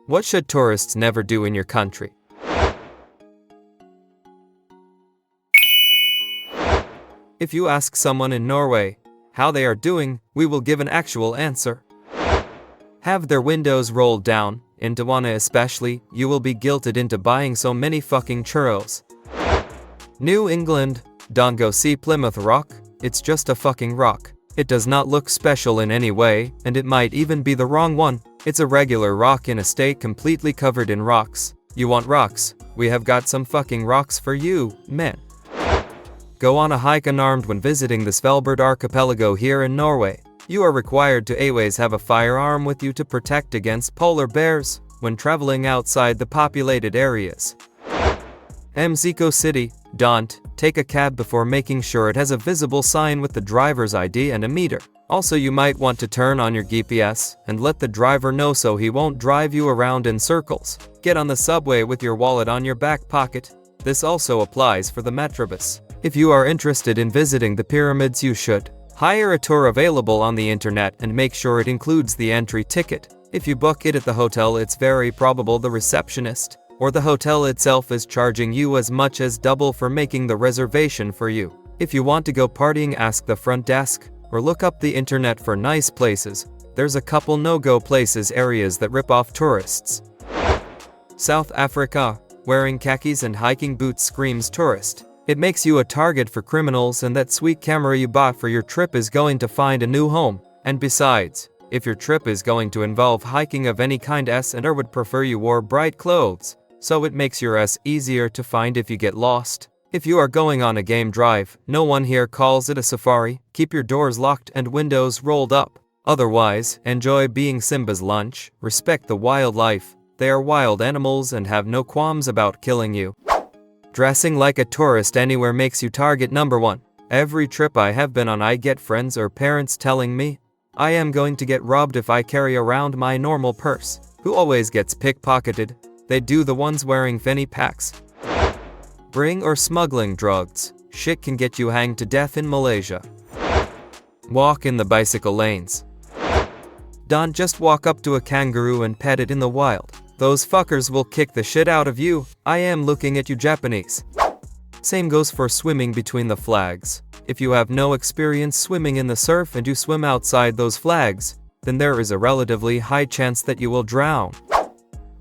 What should tourists never do in your country? If you ask someone in Norway how they are doing, we will give an actual answer. Have their windows rolled down. In Tijuana especially, you will be guilted into buying so many fucking churros. New England, don't go see Plymouth Rock, it's just a fucking rock. It does not look special in any way, and it might even be the wrong one. It's a regular rock in a state completely covered in rocks. You want rocks? We have got some fucking rocks for you, man. Go on a hike unarmed when visiting the Svalbard archipelago here in Norway. You are required to always have a firearm with you to protect against polar bears when traveling outside the populated areas. Mexico City, don't take a cab before making sure it has a visible sign with the driver's ID and a meter. Also, you might want to turn on your GPS and let the driver know so he won't drive you around in circles. Get on the subway with your wallet on your back pocket. This also applies for the Metrobus. If you are interested in visiting the pyramids, you should hire a tour available on the internet and make sure it includes the entry ticket. If you book it at the hotel, it's very probable the receptionist or the hotel itself is charging you as much as double for making the reservation for you. If you want to go partying, ask the front desk or look up the internet for nice places. There's a couple no-go places areas that rip off tourists. South Africa, wearing khakis and hiking boots screams tourist. It makes you a target for criminals, and that sweet camera you bought for your trip is going to find a new home. And besides, if your trip is going to involve hiking of any kind, S&R would prefer you wore bright clothes, so it makes your S easier to find if you get lost. If you are going on a game drive, no one here calls it a safari. Keep your doors locked and windows rolled up. Otherwise, enjoy being Simba's lunch. Respect the wildlife. They are wild animals and have no qualms about killing you. Dressing like a tourist anywhere makes you target number one. Every trip I have been on, I get friends or parents telling me I am going to get robbed if I carry around my normal purse. Who always gets pickpocketed? They do, the ones wearing fanny packs. Bring or smuggling drugs. Shit can get you hanged to death in Malaysia. Walk in the bicycle lanes. Don't just walk up to a kangaroo and pet it in the wild. Those fuckers will kick the shit out of you. I am looking at you, Japanese. Same goes for swimming between the flags. If you have no experience swimming in the surf and you swim outside those flags, then there is a relatively high chance that you will drown.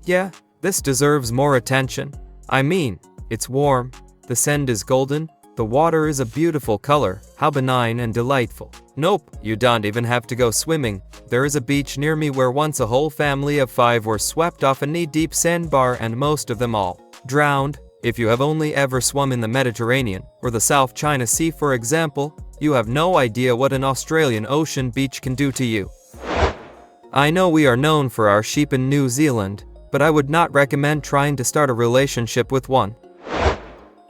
Yeah, this deserves more attention. I mean, it's warm, the sand is golden, the water is a beautiful color. How benign and delightful. Nope, you don't even have to go swimming. There is a beach near me where once a whole family of 5 were swept off a knee-deep sandbar and most of them all drowned. If you have only ever swum in the Mediterranean or the South China Sea, for example, you have no idea what an Australian ocean beach can do to you. I know we are known for our sheep in New Zealand, but I would not recommend trying to start a relationship with one.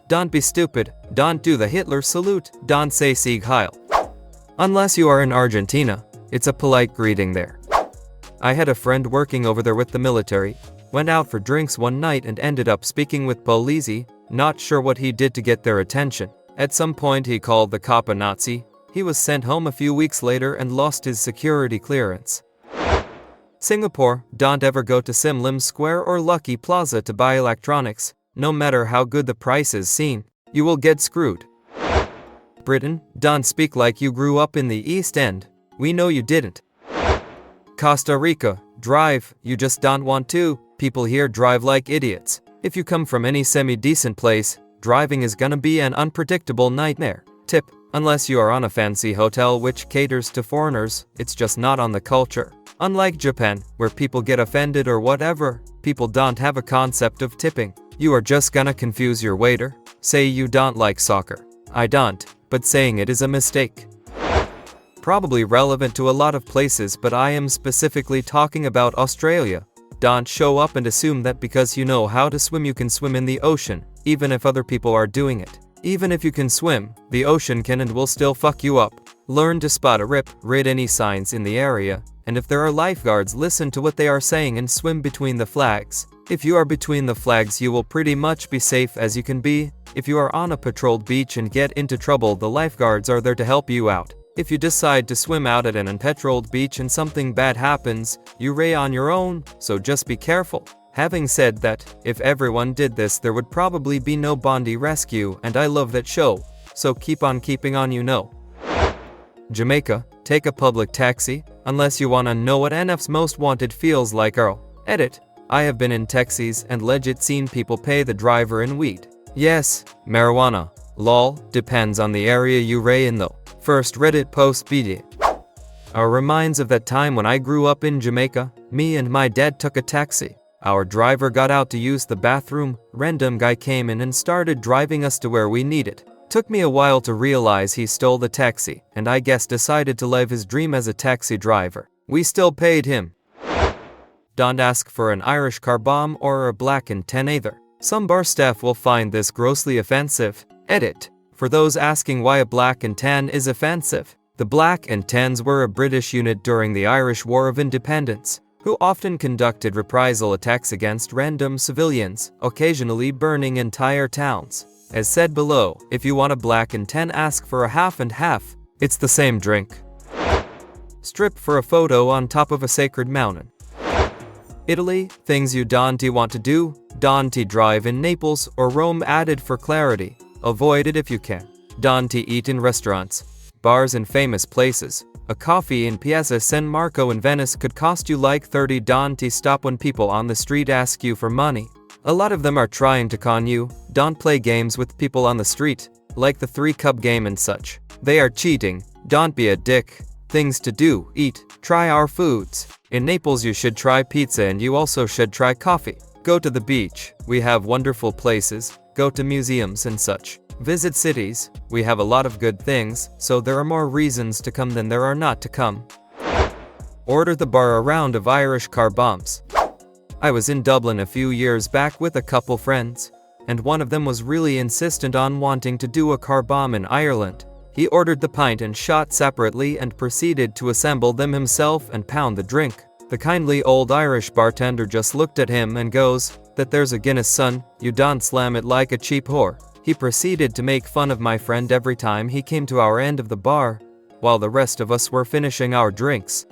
Don't be stupid, don't do the Hitler salute, don't say Sieg Heil. Unless you are in Argentina, it's a polite greeting there. I had a friend working over there with the military, went out for drinks one night and ended up speaking with police, not sure what he did to get their attention. At some point he called the cop a Nazi. He was sent home a few weeks later and lost his security clearance. Singapore, don't ever go to Sim Lim Square or Lucky Plaza to buy electronics. No matter how good the price is seen, you will get screwed. Britain, don't speak like you grew up in the East End. We know you didn't. Costa Rica, drive, you just don't want to. People here drive like idiots. If you come from any semi-decent place, driving is gonna be an unpredictable nightmare. Tip, unless you are on a fancy hotel which caters to foreigners, it's just not on the culture. Unlike Japan, where people get offended or whatever, people don't have a concept of tipping. You are just gonna confuse your waiter. Say you don't like soccer. I don't, but saying it is a mistake. Probably relevant to a lot of places, but I am specifically talking about Australia. Don't show up and assume that because you know how to swim you can swim in the ocean, even if other people are doing it. Even if you can swim, the ocean can and will still fuck you up. Learn to spot a rip, read any signs in the area, and if there are lifeguards, listen to what they are saying and swim between the flags. If you are between the flags, you will pretty much be safe as you can be. If you are on a patrolled beach and get into trouble, the lifeguards are there to help you out. If you decide to swim out at an unpetroled beach and something bad happens, you ray on your own, so just be careful. Having said that, if everyone did this there would probably be no Bondi rescue, and I love that show, so keep on keeping on, you know. Jamaica, take a public taxi, unless you wanna know what NF's most wanted feels like. Edit. I have been in taxis and legit seen people pay the driver in weed. Yes, marijuana. Lol, depends on the area you ray in though. First Reddit post BD. Reminds of that time when I grew up in Jamaica. Me and my dad took a taxi. Our driver got out to use the bathroom, random guy came in and started driving us to where we needed. Took me a while to realize he stole the taxi, and I guess decided to live his dream as a taxi driver. We still paid him. Don't ask for an Irish car bomb or a black and tan either. Some bar staff will find this grossly offensive. Edit. For those asking why a black and tan is offensive, the black and tans were a British unit during the Irish War of Independence, who often conducted reprisal attacks against random civilians, occasionally burning entire towns. As said below, if you want a black and tan, ask for a half and half. It's the same drink. Strip for a photo on top of a sacred mountain. Italy, things you don't want to do. Don't drive in Naples or Rome. Added for clarity. Avoid it if you can. Don't eat in restaurants, bars and famous places. A coffee in Piazza San Marco in Venice could cost you like 30. Don't stop when people on the street ask you for money. A lot of them are trying to con you. Don't play games with people on the street, like the 3-cup game and such. They are cheating. Don't be a dick. Things to do: eat, try our foods. In Naples you should try pizza, and you also should try coffee. Go to the beach, we have wonderful places. Go to museums and such. Visit cities, we have a lot of good things, so there are more reasons to come than there are not to come. Order the bar a round of Irish car bombs. I was in Dublin a few years back with a couple friends, and one of them was really insistent on wanting to do a car bomb in Ireland. He ordered the pint and shot separately and proceeded to assemble them himself and pound the drink. The kindly old Irish bartender just looked at him and goes, "That there's a Guinness, son, you don't slam it like a cheap whore." He proceeded to make fun of my friend every time he came to our end of the bar, while the rest of us were finishing our drinks.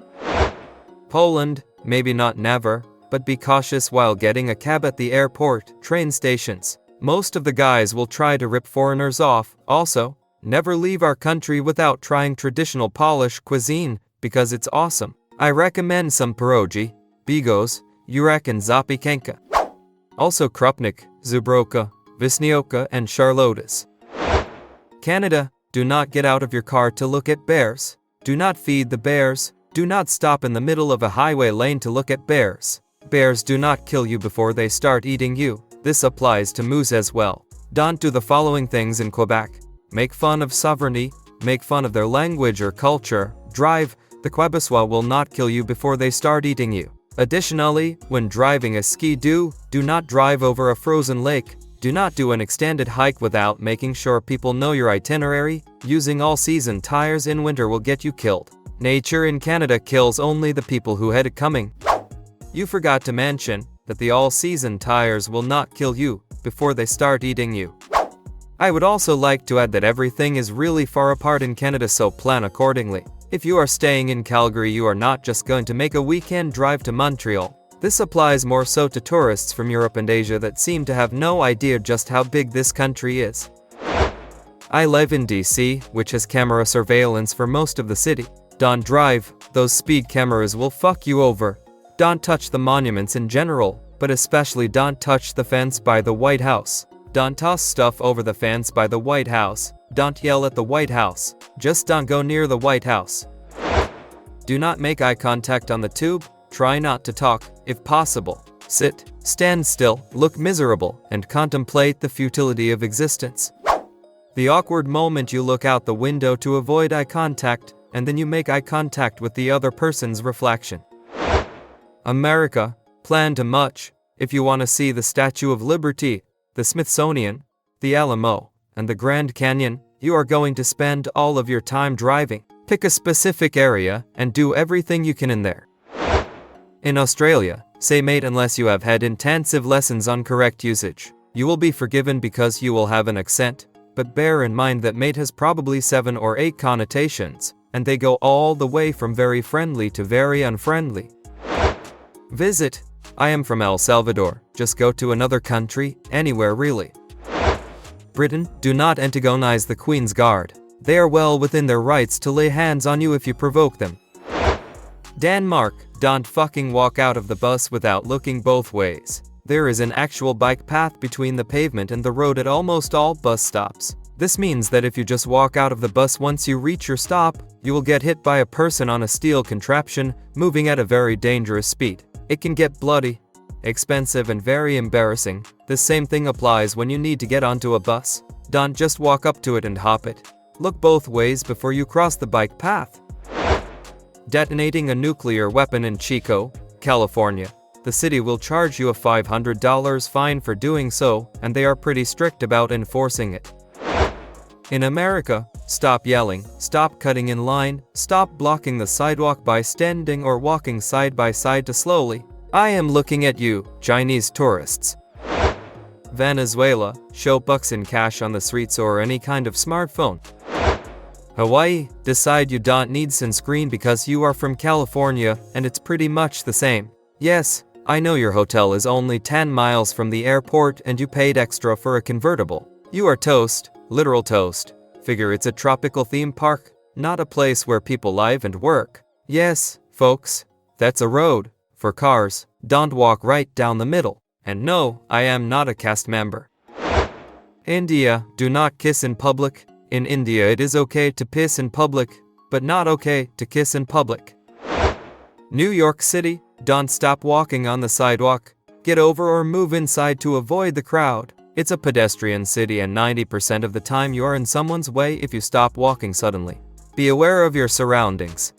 Poland, maybe not never, but be cautious while getting a cab at the airport, train stations. Most of the guys will try to rip foreigners off. Also, never leave our country without trying traditional Polish cuisine, because it's awesome. I recommend some pierogi, bigos, jurek and zapiekanka. Also krupnik, zubroka, wisnioka and charlottes. Canada, do not get out of your car to look at bears. Do not feed the bears. Do not stop in the middle of a highway lane to look at bears. Bears do not kill you before they start eating you. This applies to moose as well. Don't do the following things in Quebec. Make fun of sovereignty, make fun of their language or culture. Drive, the Quebecois will not kill you before they start eating you. Additionally, when driving a ski-doo, do not drive over a frozen lake. Do not do an extended hike without making sure people know your itinerary. Using all-season tires in winter will get you killed. Nature in Canada kills only the people who had it coming. You forgot to mention that the all-season tires will not kill you before they start eating you. I would also like to add that everything is really far apart in Canada, so plan accordingly. If you are staying in Calgary, you are not just going to make a weekend drive to Montreal. This applies more so to tourists from Europe and Asia that seem to have no idea just how big this country is. I live in DC, which has camera surveillance for most of the city. Don't drive, those speed cameras will fuck you over. Don't touch the monuments in general, but especially don't touch the fence by the White House. Don't toss stuff over the fence by the White House. Don't yell at the White House. Just don't go near the White House. Do not make eye contact on the tube. Try not to talk, if possible. Sit, stand still, look miserable, and contemplate the futility of existence. The awkward moment you look out the window to avoid eye contact, and then you make eye contact with the other person's reflection. America, plan too much. If you want to see the Statue of Liberty, the Smithsonian, the Alamo, and the Grand Canyon, you are going to spend all of your time driving. Pick a specific area and do everything you can in there. In Australia, say mate unless you have had intensive lessons on correct usage. You will be forgiven because you will have an accent, but bear in mind that mate has probably 7 or 8 connotations, and they go all the way from very friendly to very unfriendly. Visit. I am from El Salvador. Just go to another country, anywhere really. Britain, do not antagonize the Queen's Guard. They are well within their rights to lay hands on you if you provoke them. Denmark, don't fucking walk out of the bus without looking both ways. There is an actual bike path between the pavement and the road at almost all bus stops. This means that if you just walk out of the bus once you reach your stop, you will get hit by a person on a steel contraption moving at a very dangerous speed. It can get bloody, expensive and very embarrassing. The same thing applies when you need to get onto a bus. Don't just walk up to it and hop it. Look both ways before you cross the bike path. Detonating a nuclear weapon in Chico, California. The city will charge you a $500 fine for doing so, and they are pretty strict about enforcing it. In America, stop yelling, stop cutting in line, stop blocking the sidewalk by standing or walking side by side too slowly. I am looking at you, Chinese tourists. Venezuela, show bucks in cash on the streets or any kind of smartphone. Hawaii, decide you don't need sunscreen because you are from California and it's pretty much the same. Yes, I know your hotel is only 10 miles from the airport and you paid extra for a convertible. You are toast, literal toast. Figure it's a tropical theme park, not a place where people live and work. Yes, folks, that's a road for cars. Don't walk right down the middle. And no, I am not a cast member. India, do not kiss in public. In India it is okay to piss in public, but not okay to kiss in public. New York City, don't stop walking on the sidewalk. Get over or move inside to avoid the crowd. It's a pedestrian city and 90% of the time you are in someone's way if you stop walking suddenly. Be aware of your surroundings.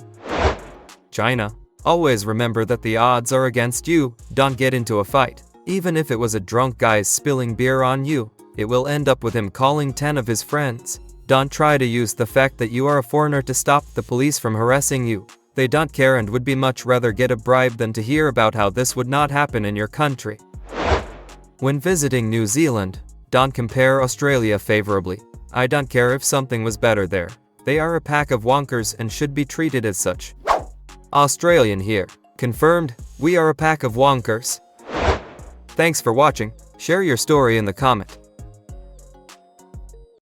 China, always remember that the odds are against you. Don't get into a fight. Even if it was a drunk guy spilling beer on you, it will end up with him calling 10 of his friends. Don't try to use the fact that you are a foreigner to stop the police from harassing you. They don't care and would be much rather get a bribe than to hear about how this would not happen in your country. When visiting New Zealand, don't compare Australia favorably. I don't care if something was better there. They are a pack of wonkers and should be treated as such. Australian here. Confirmed, we are a pack of wonkers. Thanks for watching. Share your story in the comment.